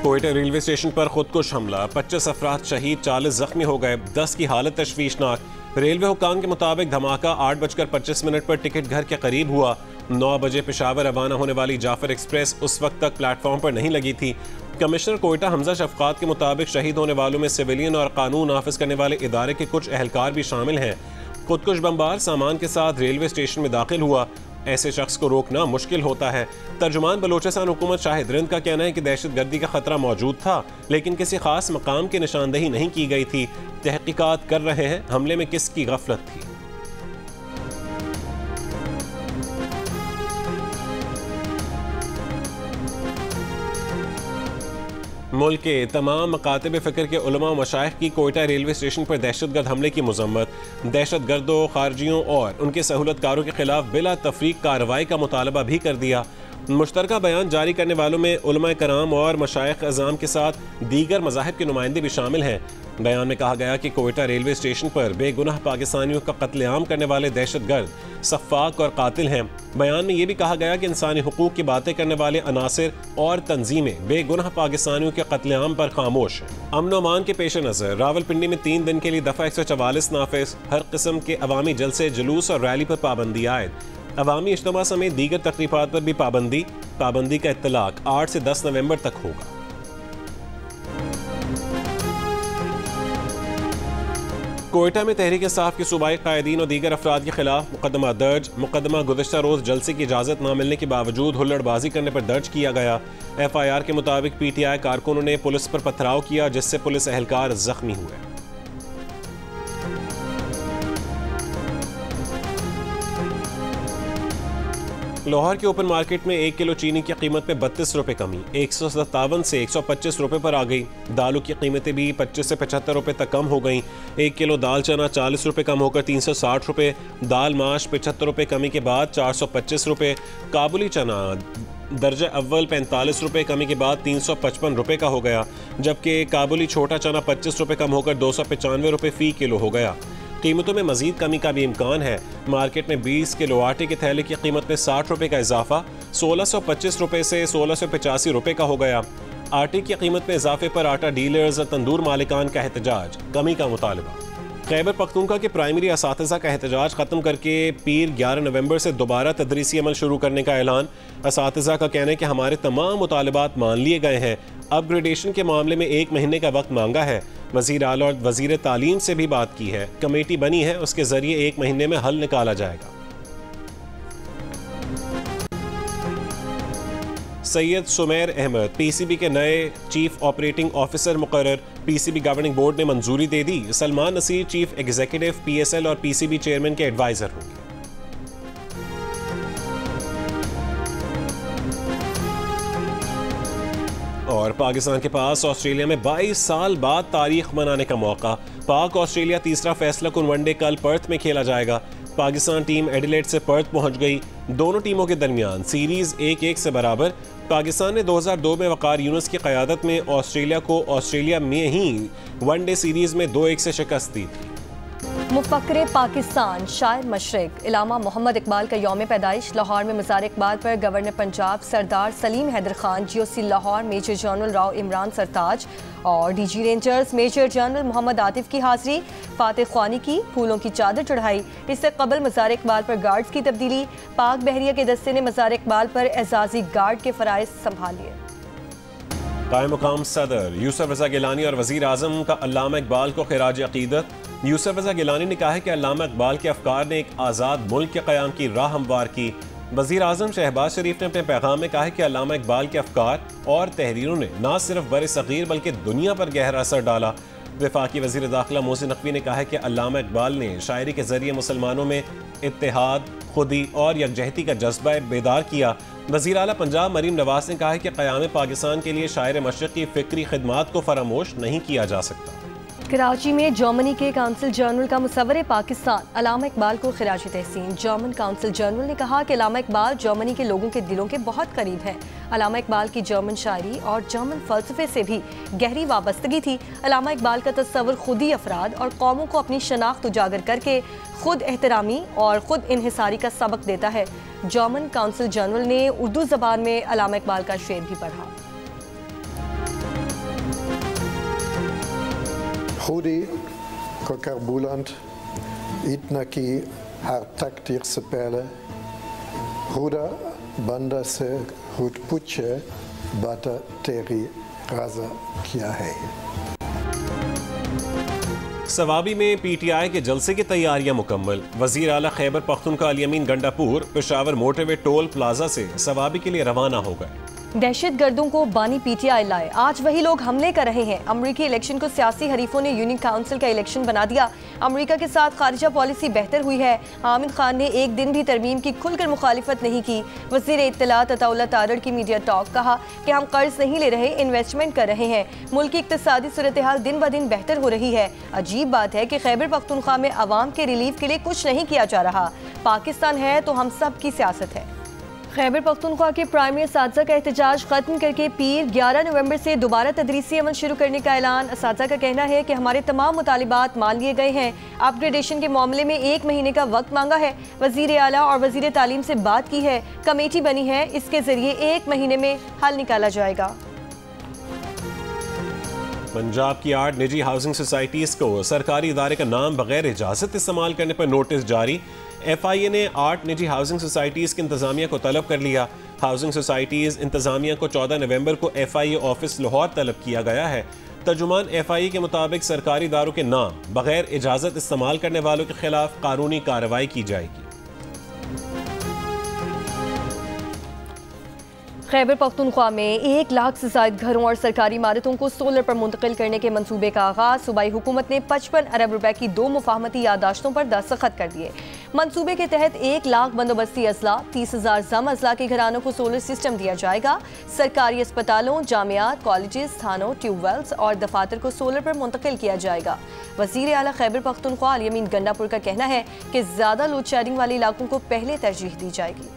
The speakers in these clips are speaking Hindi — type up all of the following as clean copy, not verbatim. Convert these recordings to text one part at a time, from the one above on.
कोयटा रेलवे स्टेशन पर खुदकुश हमला, 25 अफराद शहीद, 40 जख्मी हो गए, 10 की हालत तशवीशनाक। रेलवे हुकाम के मुताबिक धमाका 8:25 पर टिकट घर के करीब हुआ। 9 बजे पेशावर रवाना होने वाली जाफर एक्सप्रेस उस वक्त तक प्लेटफॉर्म पर नहीं लगी थी। कमिश्नर कोयटा हमजा शफकात के मुताबिक शहीद होने वालों में सिविलियन और कानून नाफिज करने वाले इदारे के कुछ एहलकार भी शामिल हैं। खुदकुश बमबार सामान के साथ रेलवे स्टेशन में दाखिल हुआ। ऐसे शख्स को रोकना मुश्किल होता है। तर्जुमान बलोचिस्तान हुकूमत शाहिद रिंद का कहना है कि दहशतगर्दी का खतरा मौजूद था, लेकिन किसी खास मकाम की निशानदही नहीं की गई थी। तहकीकात कर रहे हैं हमले में किसकी गफलत थी। मुल्क के तमाम मकातब फ़िक्र के उलमा व मशाइख की कोयटा रेलवे स्टेशन पर दहशतगर्द हमले की मजम्मत। दहशतगर्दों, खारजियों और उनके सहूलतकारों के खिलाफ बिला तफरीक कार्रवाई का मुतालबा भी कर दिया। मुश्तरका बयान जारी करने वालों में उलमा कराम और मशाइख अज़ाम के साथ दीगर मज़ाहिब के नुमाइंदे भी शामिल हैं। बयान में कहा गया कि कोयटा रेलवे स्टेशन पर बेगुनाह पाकिस्तानियों का कत्लेआम करने वाले दहशतगर्द सफ़ाक और कातिल हैं। बयान में यह भी कहा गया कि इंसानी हुकूक की बातें करने वाले अनासिर और तंजीमें बेगुनाह पाकिस्तानियों के कत्लेआम पर खामोश हैं। अमन व अमान के पेश नज़र रावलपिंडी में 3 दिन के लिए दफ़ा 144 नाफिज, हर किस्म के अवामी जलसे, जुलूस और रैली पर पाबंदी आयद। अवामी इज्तिमा समेत दीगर तकरीबात पर भी पाबंदी का इत्तलाक 8 से 10 नवंबर तक होगा। कोयटा में तहरीक इंसाफ के सूबाई कायदीन और दीगर अफराद के खिलाफ मुकदमा दर्ज। मुकदमा गुज़श्ता रोज़ जलसे की इजाज़त न मिलने के बावजूद हुल्लड़बाजी करने पर दर्ज किया गया। FIR के मुताबिक PTI कारकुनों ने पुलिस पर पथराव किया, जिससे पुलिस एहलकार जख्मी हुए। लाहौर के ओपन मार्केट में 1 किलो चीनी की कीमत में 32 रुपये कमी, 157 से 125 रुपये पर आ गई। दालों की कीमतें भी 25 से 75 रुपये तक कम हो गईं। 1 किलो दाल चना 40 रुपये कम होकर 360 रुपये, दाल माश 75 रुपये कमी के बाद 425 रुपये, काबुली चना दर्जा अव्वल 45 रुपये कमी के बाद 355 रुपये का हो गया, जबकि काबुली छोटा चना 25 रुपये कम होकर 295 रुपये फ़ी किलो हो गया। कीमतों में मजीद कमी का भी इम्कान है। मार्केट में 20 किलो आटे के थैले की कीमत में 60 रुपये का इजाफा 1625 रुपये से 1685 रुपये का हो गया। आटे की कीमत में इजाफे पर आटा डीलर्स और तंदूर मालिकान का एहतजाज, कमी का मुतालबा। खैबर पख्तूनख्वा के प्राइमरी असातिज़ा का एहतजाज ख़त्म करके पीर 11 नवंबर से दोबारा तदरीसी अमल शुरू करने का ऐलान। असातिज़ा का कहना है कि हमारे तमाम मुतालबात मान लिए गए हैं। अपग्रेडेशन के मामले में 1 महीने का वक्त मांगा है। वज़ीर आला और वज़ीर तालीम से भी बात की है। कमेटी बनी है, उसके ज़रिए 1 महीने में हल निकाला जाएगा। सैयद सुमैर अहमद PCB के नए चीफ ऑपरेटिंग ऑफिसर मुकर्रर। PCB गवर्निंग बोर्ड ने मंजूरी दे दी। Salman Naseer chief executive PSL और PCB चेयरमैन के एडवाइजर होंगे। और पाकिस्तान के पास ऑस्ट्रेलिया में 22 साल बाद तारीख मनाने का मौका। पाक ऑस्ट्रेलिया तीसरा फैसला कुन वनडे कल पर्थ में खेला जाएगा। पाकिस्तान टीम एडिलेड से पर्थ पहुंच गई। दोनों टीमों के दरमियान सीरीज 1-1 से बराबर। पाकिस्तान ने 2002 में वकार यूनुस की क़यादत में ऑस्ट्रेलिया को ऑस्ट्रेलिया में ही वनडे सीरीज में 2-1 से शिकस्त दी थी। मुफक्किर पाकिस्तान, शायर मशरिक इलामा मोहम्मद इकबाल का यौम पैदाइश। लाहौर में मज़ार इकबाल पर governor Punjab Sardar Salim Haider Khan, GOC Lahore major general Rao Imran Sartaj और DG rangers major general Mohammad Atif की हाजिरी। फातिह ख्वानी की फूलों की चादर चढ़ाई। इससे कबल मज़ार इकबाल पर गार्ड्स की तब्दीली। पाक बहरिया के दस्ते ने मज़ार इकबाल पर एजाजी गार्ड के फ़राइज़ संभालिए। कायम मुकाम सदर यूसुफ रज़ा गिलानी और वज़ीर आज़म का अल्लामा इकबाल को खिराज अक़ीदत। यूसुफ रज़ा गिलानी ने कहा है कि अल्लामा इकबाल के अफ़कार ने एक आज़ाद मुल्क के क़याम की राह हमवार की। वज़ीर आज़म शहबाज शरीफ ने अपने पैगाम में कहा है कि अल्लामा इकबाल के अफ़कार और तहरीरों ने न सिर्फ बर-ए-सग़ीर बल्कि दुनिया पर गहरा असर डाला। वफाकी वज़ीर दाखिला मोहसिन नक़वी ने कहा है कि अल्लामा इकबाल ने शायरी के ज़रिए मुसलमानों में इत्तेहाद, खुदी और यकजहती का जज्बा बेदार किया। वज़ीर आला पंजाब मरीम नवाज़ ने कहा है कि क़याम पाकिस्तान के लिए शायर मशरिक़ की फ़िक्री खिदमात को फरामोश नहीं किया जा सकता। कराची में जर्मनी के काउंसिल जनरल का मुसव्वरे पाकिस्तान अल्लामा इकबाल को खिराज तहसीन। जर्मन काउंसिल जनरल ने कहा कि अल्लामा इकबाल जर्मनी के लोगों के दिलों के बहुत करीब हैं। अल्लामा इकबाल की जर्मन शायरी और जर्मन फ़लसफ़े से भी गहरी वाबस्तगी थी। अल्लामा इकबाल का तस्वुर खुद ही अफराद और कौमों को अपनी शनाख्त उजागर करके खुद एहतरामी और खुद इन्हिसारी का सबक देता है। जर्मन काउंसिल जनरल ने उर्दू ज़बान में अल्लामा इकबाल का शेर भी पढ़ा। खुदी को करबुलंत इतना की हर तकदीर से पहले खुदा बंदा से खुद पूछे बता तेरी रज़ा क्या है। सवाबी में पीटीआई के जलसे की तैयारियां मुकम्मल। वजीर आला Khyber Pakhtunkhwa Ali Amin Gandapur Peshawar motorway toll plaza से सवाबी के लिए रवाना हो गए। दहशत गर्दों को बानी पीटीआई लाए, आज वही लोग हमले कर रहे हैं। अमरीकी इलेक्शन को सियासी हरीफों ने यूनियन काउंसिल का इलेक्शन बना दिया। अमरीका के साथ खारिजा पॉलिसी बेहतर हुई है। आमिर खान ने एक दिन भी तरमीम की खुलकर मुखालिफत नहीं की। वजीर इत्तलात अताउल्लाह तारड़ की मीडिया टॉक, कहा कि हम कर्ज नहीं ले रहे, इन्वेस्टमेंट कर रहे हैं। मुल्क की इक्तिसादी सूरत हाल दिन ब दिन बेहतर हो रही है। अजीब बात है कि खैबर पख्तूनख्वा में अवाम के रिलीफ के लिए कुछ नहीं किया जा रहा। पाकिस्तान है तो हम सब की सियासत है। खैबर पख्तूनख्वा के प्राइमरी असातिज़ा का एहतजाज खत्म करके पीर 11 नवंबर से दोबारा तदरीसी अमल शुरू करने का ऐलान। असातिज़ा का कहना है कि हमारे तमाम मुतालिबात मान लिए गए हैं। अपग्रेडेशन के मामले में 1 महीने का वक्त मांगा है। वजीर आला और वजीर तालीम से बात की है, कमेटी बनी है, इसके जरिए 1 महीने में हल निकाला जाएगा। पंजाब की 8 निजी हाउसिंग सोसाइटीज को सरकारी इदारे का नाम बगैर इजाजत इस्तेमाल करने पर नोटिस जारी। FIA ने 8 निजी हाउसिंग सोसाइटीज की इंतजामिया को तलब कर लिया। हाउसिंग सोसाइटीज इंतजामिया को 14 नवंबर को FIA ऑफिस लाहौर तलब किया गया है। तर्जुमान FIA के मुताबिक सरकारी इदारों के नाम बगैर इजाजत इस्तेमाल करने वालों के खिलाफ कानूनी कार्रवाई की जाएगी। खैबर पख्तूनख्वा में 1 लाख से ज्यादा घरों और सरकारी इमारतों को सोलर पर मुंतकिल करने के मंसूबे का आगाज। सूबाई हुकूमत ने 55 अरब रुपए की 2 मुफाहमती यादाश्तों पर दस्तखत कर दिए। मंसूबे के तहत 1 लाख बंदोबस्ती अजला, 30,000 जम अजला के घरानों को सोलर सिस्टम दिया जाएगा। सरकारी अस्पतालों, जामियात, कॉलेजेस, थानों, ट्यूबवेल्स और दफातर को सोलर पर मुंतकिल किया जाएगा। वजीर आला खैबर पख्तूनख्वा अली अमीन गंडापुर का कहना है कि ज्यादा लोड शेडिंग वाले इलाकों को पहले तरजीह दी जाएगी।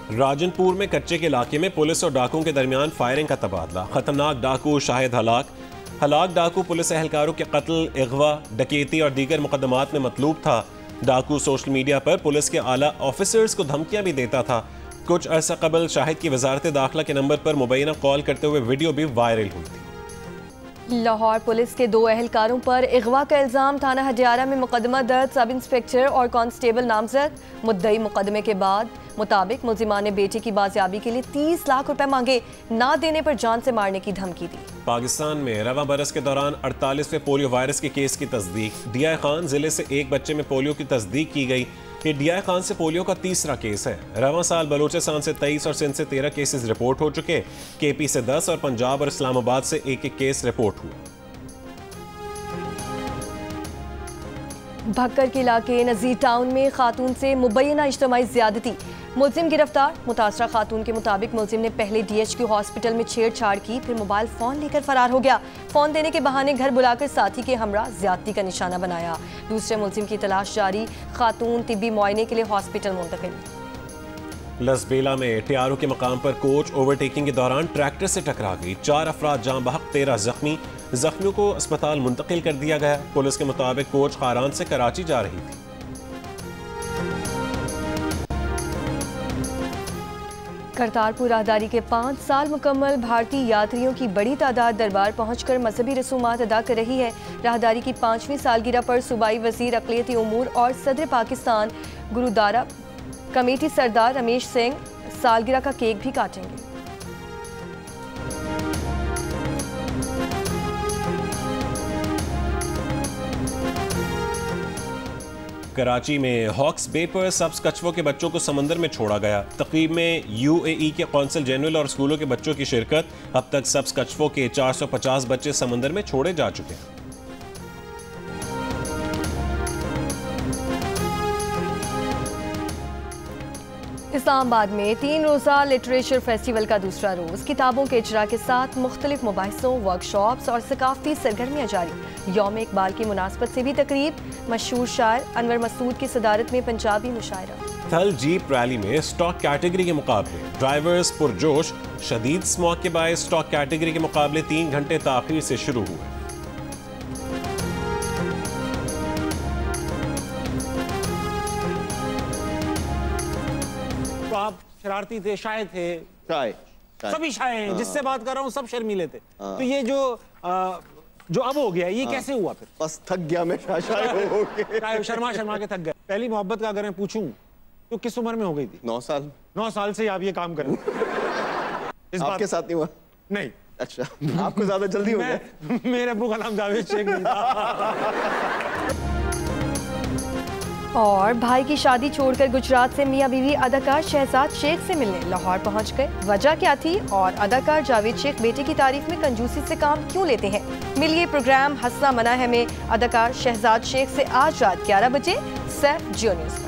राजनपुर में कच्चे के इलाके में पुलिस और डाकुओं के दरमियान फायरिंग का तबादला। खतरनाक डाकू शाहिद हलाक डाकू पुलिस एहलकारों के कत्ल, अगवा, डकैती और दीगर मुकदमात में मतलूब था। डाकू सोशल मीडिया पर पुलिस के आला ऑफिसर्स को धमकियां भी देता था। कुछ अरसा कबल शाहिद की वजारत दाखिला के नंबर पर मुबैना कॉल करते हुए वीडियो भी वायरल हुई थी। लाहौर पुलिस के 2 एहलकारों पर अगवा का इल्जाम, थाना हडियारा में मुकदमा दर्ज। सब इंस्पेक्टर और कांस्टेबल नामजद। मुद्दई मुकदमे के बाद मुताबिक मुलजिमान ने बेटे की बाजियाबी के लिए 30 लाख रुपए मांगे, ना देने पर जान से मारने की धमकी दी। पाकिस्तान में रवा बरस के दौरान 48वें पोलियो वायरस के केस की तस्दीक। DI खान जिले से एक बच्चे में पोलियो की तस्दीक की गई। ये DI खान से पोलियो का 3रा केस है। रवा साल बलूचिस्तान से 23 और सिंध से 13 केसेस रिपोर्ट हो चुके। KP से 10 और पंजाब और इस्लामाबाद से 1-1 केस रिपोर्ट हुए। भक्कर के इलाके नजीर टाउन में खातून से मुबैना इज्तिमाई ज्यादती, मुलजिम गिरफ्तार। मुतासरा खातून के मुताबिक मुलजिम ने पहले DHQ हॉस्पिटल में छेड़छाड़ की, फिर मोबाइल फोन लेकर फरार हो गया। फोन देने के बहाने घर बुलाकर साथी के हमरा ज्यादती का निशाना बनाया। दूसरे मुलजिम की तलाश जारी। खातून तिब्बी मुआयने के लिए हॉस्पिटल मुंतकिल। लसबेला में टियारों के मकाम पर कोच ओवरटेकिंग के दौरान ट्रैक्टर से टकरा गई। 4 अफराद जाँ बहक, 13 जख्मी। जख्मियों को अस्पताल मुंतकिल कर दिया गया। पुलिस के मुताबिक कोच खारान से कराची जा रही थी। करतारपुर राहदारी के 5 साल मुकम्मल। भारतीय यात्रियों की बड़ी तादाद दरबार पहुंचकर मजहबी रसूमात अदा कर रही है। राहदारी की 5वीं सालगिरह पर सूबाई वजीर अक़लियती उमूर और सदर पाकिस्तान गुरुद्वारा कमेटी सरदार रमेश सिंह सालगिरह का केक भी काटेंगे। कराची में हॉक्स बे पर सब्ज कछुओं के बच्चों को समंदर में छोड़ा गया। तकरीब में UAE के कौंसल जनरल और स्कूलों के बच्चों की शिरकत। अब तक सब्ज कछुओं के 450 बच्चे समंदर में छोड़े जा चुके हैं। इस्लामाबाद में 3 रोज़ा लिटरेचर फेस्टिवल का दूसरा रोज। किताबों के इजरा के साथ मुख्तलिफ मुबाहिसों, वर्कशॉप्स और सकाफती सरगर्मियाँ जारी। यौम इकबाल की मुनासबत से भी तकरीब। मशहूर शायर अनवर मसूद की सदारत में पंजाबी मुशायरा। थल जीप रैली में स्टॉक कैटेगरी के मुकाबले। ड्राइवर्स पुरजोश। शदीद स्मॉग के बायस स्टॉक कैटेगरी के मुकाबले 3 घंटे ताखीर से शुरू हुए। आप शरारती थे, शाये थे, सभी शाये हैं, जिससे बात कर रहा हूँ सब शर्मीले थे। तो ये जो जो अब हो गया ये कैसे हुआ फिर? बस थक गया मैं शायद हो गया। शर्मा के थक गए। पहली मोहब्बत का अगर मैं पूछूं तो किस उम्र में हो गई थी? 9 साल। 9 साल से आप ये काम कर रहे इस आपके साथ नहीं हुआ? नहीं। अच्छा, आपको ज्यादा जल्दी हो गया? मेरे अब्बू का नाम जावेद शेख नहीं था। और भाई की शादी छोड़कर गुजरात से मियां बीवी अदाकार शहजाद शेख से मिलने लाहौर पहुंच गए। वजह क्या थी और अदाकार जावेद शेख बेटे की तारीफ में कंजूसी से काम क्यों लेते हैं? मिलिए प्रोग्राम हंसना मना है में अदाकार शहजाद शेख से आज रात 11 बजे सिर्फ जियो न्यूज़।